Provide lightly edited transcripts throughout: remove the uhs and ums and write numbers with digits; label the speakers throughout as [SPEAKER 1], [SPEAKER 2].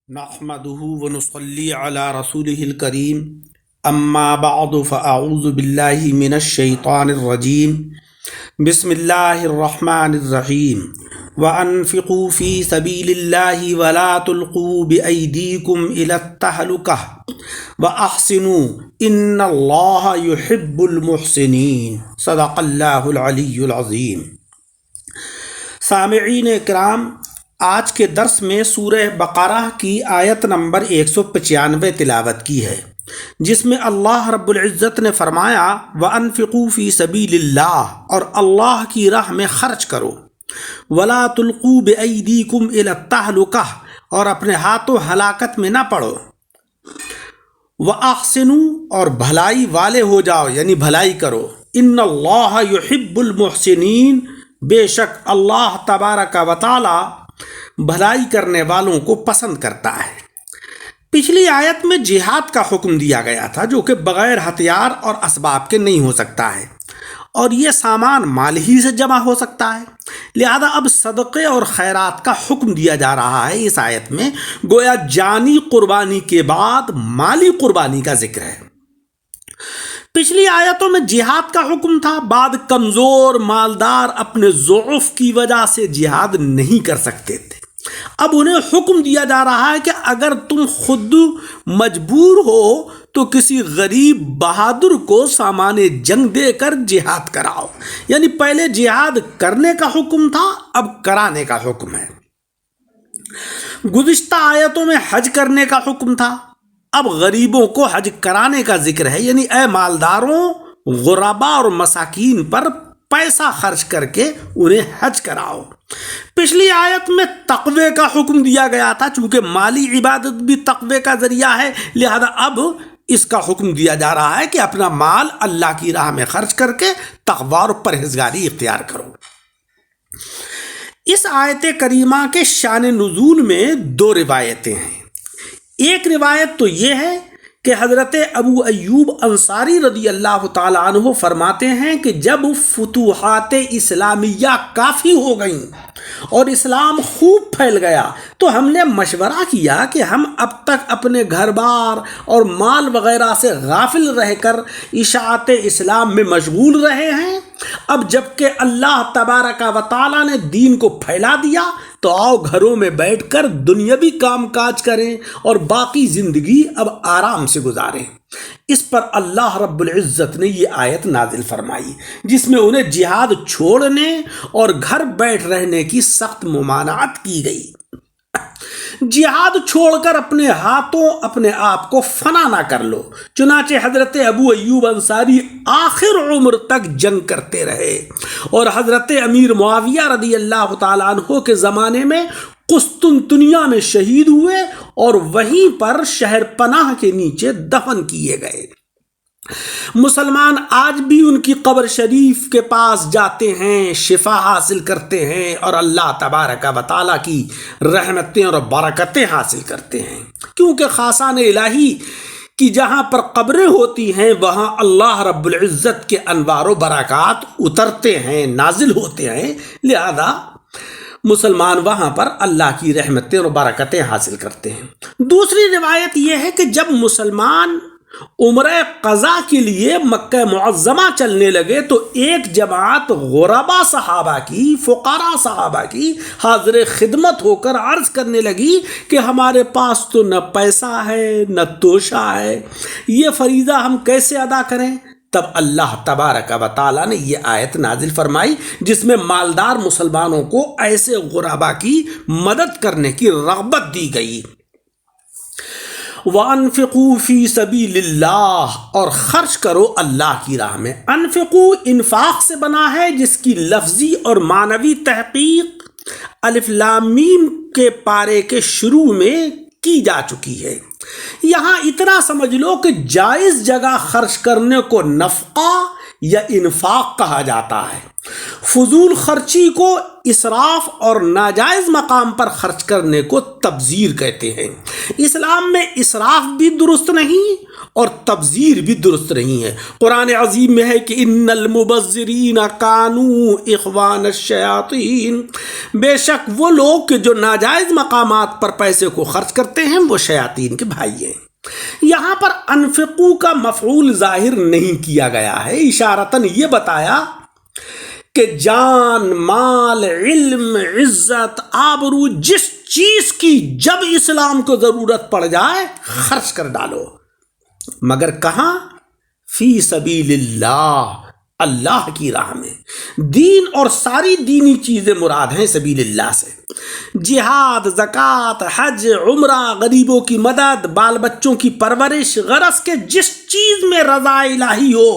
[SPEAKER 1] نحمده ونصلي على رسوله الكريم اما بعد فاعوذ بالله من الشيطان الرجيم بسم الله الرحمن الرحيم وانفقوا في سبيل الله ولا تلقوا بايديكم الى التهلكه واحسنوا ان الله يحب المحسنين صدق الله العلي العظيم۔ سامعین کرام، آج کے درس میں سورہ بقرہ کی آیت نمبر 195 تلاوت کی ہے، جس میں اللہ رب العزت نے فرمایا وَأَنفِقُوا فِي سَبِيلِ اللَّهِ، اور اللہ کی راہ میں خرچ کرو، وَلَا تُلْقُوا بِأَيْدِيكُمْ إِلَى التَّهْلُكَةِ، اور اپنے ہاتھوں ہلاکت میں نہ پڑو، وَأَحْسِنُوا، اور بھلائی والے ہو جاؤ یعنی بھلائی کرو، إِنَّ اللَّهَ يُحِبُّ الْمُحْسِنِينَ، بے شک اللہ تبارک و تعالی بھلائی کرنے والوں کو پسند کرتا ہے۔ پچھلی آیت میں جہاد کا حکم دیا گیا تھا، جو کہ بغیر ہتھیار اور اسباب کے نہیں ہو سکتا ہے، اور یہ سامان مال ہی سے جمع ہو سکتا ہے، لہذا اب صدقے اور خیرات کا حکم دیا جا رہا ہے۔ اس آیت میں گویا جانی قربانی کے بعد مالی قربانی کا ذکر ہے۔ پچھلی آیتوں میں جہاد کا حکم تھا، بعد کمزور مالدار اپنے ضعف کی وجہ سے جہاد نہیں کر سکتے تھے، اب انہیں حکم دیا جا رہا ہے کہ اگر تم خود مجبور ہو تو کسی غریب بہادر کو سامان جنگ دے کر جہاد کراؤ، یعنی پہلے جہاد کرنے کا حکم تھا، اب کرانے کا حکم ہے۔ گزشتہ آیتوں میں حج کرنے کا حکم تھا، اب غریبوں کو حج کرانے کا ذکر ہے، یعنی اے مالداروں، غربا اور مساکین پر پیسہ خرچ کر کے انہیں حج کراؤ۔ پچھلی آیت میں تقوی کا حکم دیا گیا تھا، چونکہ مالی عبادت بھی تقوی کا ذریعہ ہے، لہذا اب اس کا حکم دیا جا رہا ہے کہ اپنا مال اللہ کی راہ میں خرچ کر کے تقوی اور پرہیزگاری اختیار کرو۔ اس آیت کریمہ کے شان نزول میں دو روایتیں ہیں۔ ایک روایت تو یہ ہے کہ حضرت ابو ایوب انصاری رضی اللہ تعالیٰ عنہ فرماتے ہیں کہ جب فتوحات اسلامیہ کافی ہو گئیں اور اسلام خوب پھیل گیا تو ہم نے مشورہ کیا کہ ہم اب تک اپنے گھر بار اور مال وغیرہ سے غافل رہ کر اشاعت اسلام میں مشغول رہے ہیں، اب جب کہ اللہ تبارک و تعالیٰ نے دین کو پھیلا دیا تو آؤ گھروں میں بیٹھ کر دنیاوی کام کاج کریں اور باقی زندگی اب آرام سے گزاریں۔ اس پر اللہ رب العزت نے یہ آیت نازل فرمائی، جس میں انہیں جہاد چھوڑنے اور گھر بیٹھ رہنے کی سخت ممانعت کی گئی۔ جہاد چھوڑ کر اپنے ہاتھوں اپنے آپ کو فنا نہ کر لو، چنانچہ حضرت ابو ایوب انصاری آخر عمر تک جنگ کرتے رہے، اور حضرت امیر معاویہ رضی اللہ تعالیٰ عنہ کے زمانے میں قسطنطنیہ میں شہید ہوئے اور وہیں پر شہر پناہ کے نیچے دفن کیے گئے۔ مسلمان آج بھی ان کی قبر شریف کے پاس جاتے ہیں، شفا حاصل کرتے ہیں اور اللہ تبارک و تعالیٰ کی رحمتیں اور برکتیں حاصل کرتے ہیں، کیونکہ خاصان الہی کی جہاں پر قبریں ہوتی ہیں وہاں اللہ رب العزت کے انوار و برکات اترتے ہیں، نازل ہوتے ہیں، لہذا مسلمان وہاں پر اللہ کی رحمتیں اور برکتیں حاصل کرتے ہیں۔ دوسری روایت یہ ہے کہ جب مسلمان عمرہ قضا کے لیے مکہ معظمہ چلنے لگے تو ایک جماعت غربا صحابہ کی، فقراء صحابہ کی حاضر خدمت ہو کر عرض کرنے لگی کہ ہمارے پاس تو نہ پیسہ ہے نہ توشہ ہے، یہ فریضہ ہم کیسے ادا کریں؟ تب اللہ تبارک و تعالیٰ نے یہ آیت نازل فرمائی، جس میں مالدار مسلمانوں کو ایسے غربا کی مدد کرنے کی رغبت دی گئی۔ وَأَنفِقُوا فِي سَبِيلِ اللَّهِ، اور خرچ کرو اللہ کی راہ میں۔ انفقوا انفاق سے بنا ہے، جس کی لفظی اور معنوی تحقیق الف لام میم کے پارے کے شروع میں کی جا چکی ہے۔ یہاں اتنا سمجھ لو کہ جائز جگہ خرچ کرنے کو نفقہ یا انفاق کہا جاتا ہے، فضول خرچی کو اسراف اور ناجائز مقام پر خرچ کرنے کو تبذیر کہتے ہیں۔ اسلام میں اسراف بھی درست نہیں اور تبذیر بھی درست نہیں ہے۔ قرآن عظیم میں ہے کہ ان المبذرین کانوا اخوان الشیاطین، بے شک وہ لوگ کہ جو ناجائز مقامات پر پیسے کو خرچ کرتے ہیں وہ شیاطین کے بھائی ہیں۔ یہاں پر انفقو کا مفعول ظاہر نہیں کیا گیا ہے، اشارتاً یہ بتایا کہ جان، مال، علم، عزت، آبرو، جس چیز کی جب اسلام کو ضرورت پڑ جائے خرچ کر ڈالو، مگر کہاں؟ فی سبیل اللہ، اللہ کی راہ میں۔ دین اور ساری دینی چیزیں مراد ہیں سبیل اللہ سے۔ جہاد، زکوٰۃ، حج، عمرہ، غریبوں کی مدد، بال بچوں کی پرورش، غرض کے جس چیز میں رضا الہی ہو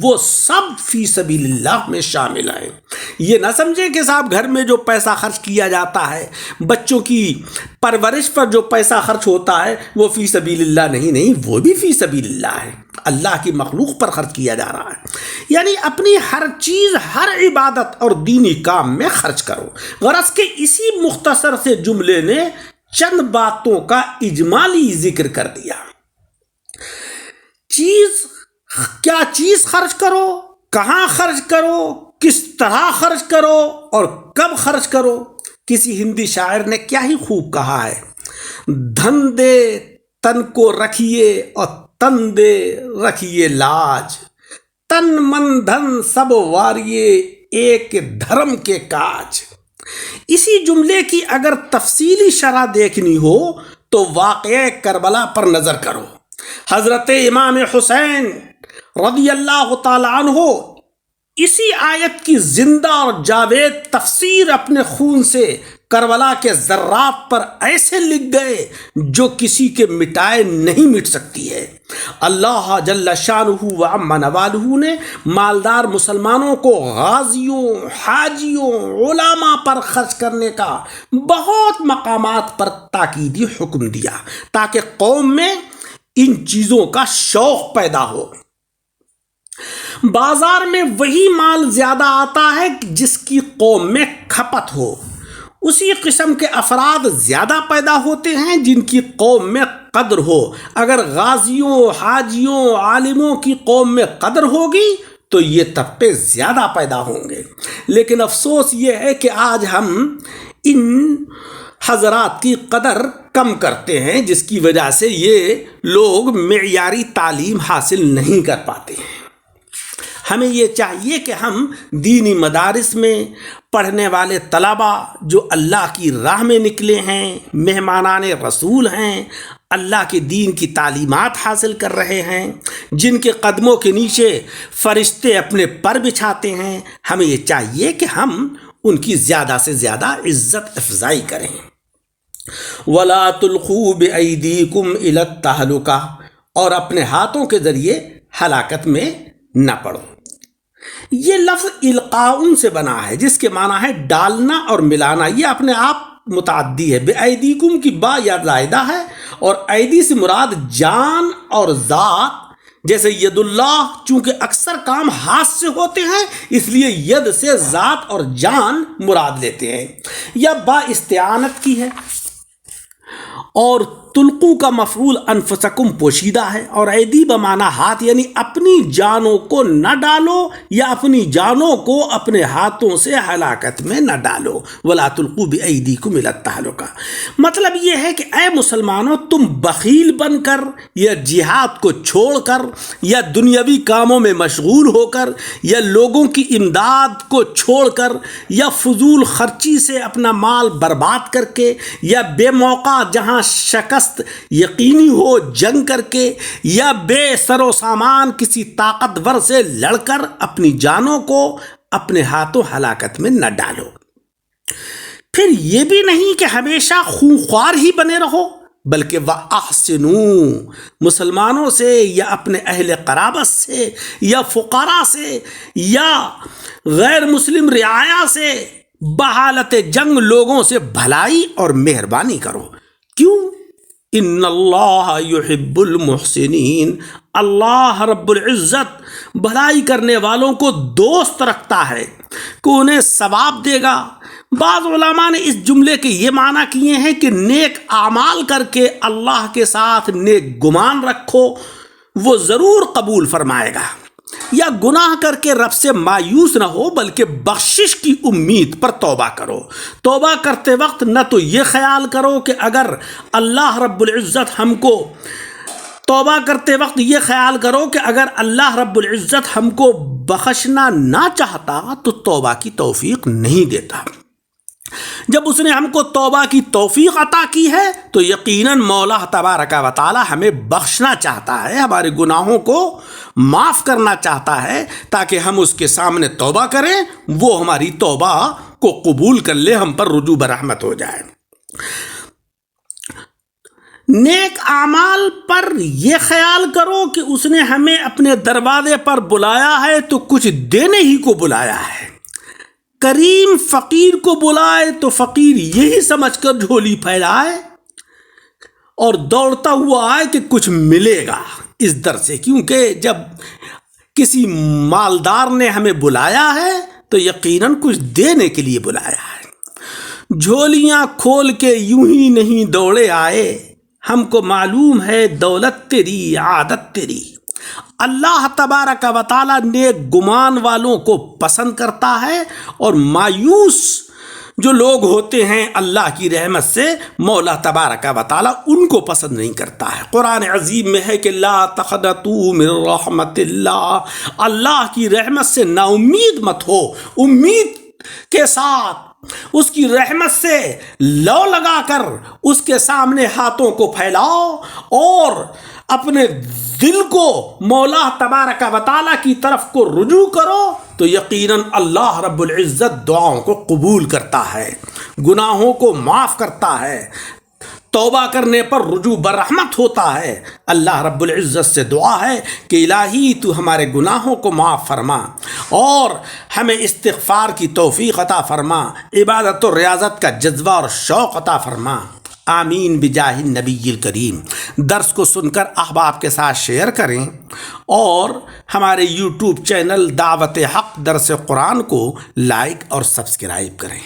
[SPEAKER 1] وہ سب فی سبیل اللہ میں شامل ہیں۔ یہ نہ سمجھیں کہ صاحب گھر میں جو پیسہ خرچ کیا جاتا ہے، بچوں کی پرورش پر جو پیسہ خرچ ہوتا ہے وہ فی سبیل اللہ نہیں، وہ بھی فی سبیل اللہ ہے، اللہ کی مخلوق پر خرچ کیا جا رہا ہے۔ یعنی اپنی ہر چیز، ہر عبادت اور دینی کام میں خرچ کرو۔ غرض کہ اسی مختصر سے جملے نے چند باتوں کا اجمالی ذکر کر دیا۔ کیا چیز خرچ کرو، کہاں خرچ کرو، کس طرح خرچ کرو اور کب خرچ کرو۔ کسی ہندی شاعر نے کیا ہی خوب کہا ہے، دھن دے تن کو رکھیے اور تن دے رکھیے لاج، تن من دھن سب واریے ایک دھرم کے کاج۔ اسی جملے کی اگر تفصیلی شرح دیکھنی ہو تو واقعہ کربلا پر نظر کرو۔ حضرت امام حسین رضی اللہ تعالی عنہ اسی آیت کی زندہ اور جاوید تفسیر اپنے خون سے کربلا کے ذرات پر ایسے لکھ گئے جو کسی کے مٹائے نہیں مٹ سکتی ہے۔ اللہ جل شانہ و عم نوالہ نے مالدار مسلمانوں کو غازیوں، حاجیوں، علماء پر خرچ کرنے کا بہت مقامات پر تاکیدی حکم دیا تاکہ قوم میں ان چیزوں کا شوق پیدا ہو۔ بازار میں وہی مال زیادہ آتا ہے جس کی قوم میں کھپت ہو، اسی قسم کے افراد زیادہ پیدا ہوتے ہیں جن کی قوم میں قدر ہو۔ اگر غازیوں، حاجیوں، عالموں کی قوم میں قدر ہوگی تو یہ طبقے زیادہ پیدا ہوں گے۔ لیکن افسوس یہ ہے کہ آج ہم ان حضرات کی قدر کم کرتے ہیں، جس کی وجہ سے یہ لوگ معیاری تعلیم حاصل نہیں کر پاتے ہیں۔ ہمیں یہ چاہیے کہ ہم دینی مدارس میں پڑھنے والے طلباء جو اللہ کی راہ میں نکلے ہیں، مہمانان رسول ہیں، اللہ کے دین کی تعلیمات حاصل کر رہے ہیں، جن کے قدموں کے نیچے فرشتے اپنے پر بچھاتے ہیں، ہمیں یہ چاہیے کہ ہم ان کی زیادہ سے زیادہ عزت افزائی کریں۔ وَلَا تُلْقُوا بِأَيْدِيكُمْ إِلَى التَّهْلُكَةِ، اور اپنے ہاتھوں کے ذریعے ہلاکت میں نہ پڑو۔ یہ لفظ القاؤن سے بنا ہے جس کے معنی ہے ڈالنا اور ملانا۔ یہ اپنے آپ متعدی ہے۔ بِأَيْدِيكُمْ کی با یا زائدہ ہے اور ایدی سے مراد جان اور ذات، جیسے ید اللہ، چونکہ اکثر کام ہاتھ سے ہوتے ہیں اس لیے ید سے ذات اور جان مراد لیتے ہیں۔ یا با استعانت کی ہے، اور تلقو کا مفعول انفسکم پوشیدہ ہے، اور ایدی بمعنی ہاتھ، یعنی اپنی جانوں کو نہ ڈالو یا اپنی جانوں کو اپنے ہاتھوں سے ہلاکت میں نہ ڈالو۔ ولا تلقوا بایدیکم الی التہلکہ، مطلب یہ ہے کہ اے مسلمانوں، تم بخیل بن کر یا جہاد کو چھوڑ کر یا دنیاوی کاموں میں مشغول ہو کر یا لوگوں کی امداد کو چھوڑ کر یا فضول خرچی سے اپنا مال برباد کر کے یا بے موقع جہاں شکست یقینی ہو جنگ کر کے یا بے سر و سامان کسی طاقتور سے لڑ کر اپنی جانوں کو اپنے ہاتھوں ہلاکت میں نہ ڈالو۔ پھر یہ بھی نہیں کہ ہمیشہ خونخوار ہی بنے رہو، بلکہ وَأَحْسِنُوا، مسلمانوں سے یا اپنے اہل قرابت سے یا فقراء سے یا غیر مسلم رعایا سے بحالت جنگ لوگوں سے بھلائی اور مہربانی کرو۔ کیوں؟ ان اللہ یحب المحسنین، اللہ رب العزت بھلائی کرنے والوں کو دوست رکھتا ہے کہ انہیں ثواب دے گا۔ بعض علماء نے اس جملے کے یہ معنی کیے ہیں کہ نیک اعمال کر کے اللہ کے ساتھ نیک گمان رکھو، وہ ضرور قبول فرمائے گا، یا گناہ کر کے رب سے مایوس نہ ہو بلکہ بخشش کی امید پر توبہ کرو۔ توبہ کرتے وقت نہ تو یہ خیال کرو کہ اگر اللہ رب العزت ہم کو ہم کو بخشنا نہ چاہتا تو توبہ کی توفیق نہیں دیتا۔ جب اس نے ہم کو توبہ کی توفیق عطا کی ہے تو یقیناً مولا تبارک و تعالی ہمیں بخشنا چاہتا ہے، ہمارے گناہوں کو معاف کرنا چاہتا ہے تاکہ ہم اس کے سامنے توبہ کریں، وہ ہماری توبہ کو قبول کر لے، ہم پر رجوع برحمت ہو جائے۔ نیک اعمال پر یہ خیال کرو کہ اس نے ہمیں اپنے دروازے پر بلایا ہے تو کچھ دینے ہی کو بلایا ہے۔ کریم فقیر کو بلائے تو فقیر یہی سمجھ کر جھولی پھیلائے اور دوڑتا ہوا آئے کہ کچھ ملے گا اس در سے، کیونکہ جب کسی مالدار نے ہمیں بلایا ہے تو یقیناً کچھ دینے کے لیے بلایا ہے۔ جھولیاں کھول کے یوں ہی نہیں دوڑے آئے، ہم کو معلوم ہے دولت تیری عادت تیری۔ اللہ تبارک و تعالیٰ نیک گمان والوں کو پسند کرتا ہے، اور مایوس جو لوگ ہوتے ہیں اللہ کی رحمت سے مولا تبارک و تعالیٰ ان کو پسند نہیں کرتا ہے۔ قرآن عظیم میں ہے کہ لا تقنطوا من رحمت اللہ، اللہ کی رحمت سے نا امید مت ہو، امید کے ساتھ اس کی رحمت سے لو لگا کر اس کے سامنے ہاتھوں کو پھیلاؤ اور اپنے دل کو مولا تبارک و تعالیٰ کی طرف کو رجوع کرو تو یقیناً اللہ رب العزت دعاؤں کو قبول کرتا ہے، گناہوں کو معاف کرتا ہے، توبہ کرنے پر رجوع برحمت ہوتا ہے۔ اللہ رب العزت سے دعا ہے کہ الہی تو ہمارے گناہوں کو معاف فرما اور ہمیں استغفار کی توفیق عطا فرما، عبادت و ریاضت کا جذبہ اور شوق عطا فرما، آمین بجاہ النبی الکریم۔ درس کو سن کر احباب کے ساتھ شیئر کریں اور ہمارے یوٹیوب چینل دعوت حق درس قرآن کو لائک اور سبسکرائب کریں۔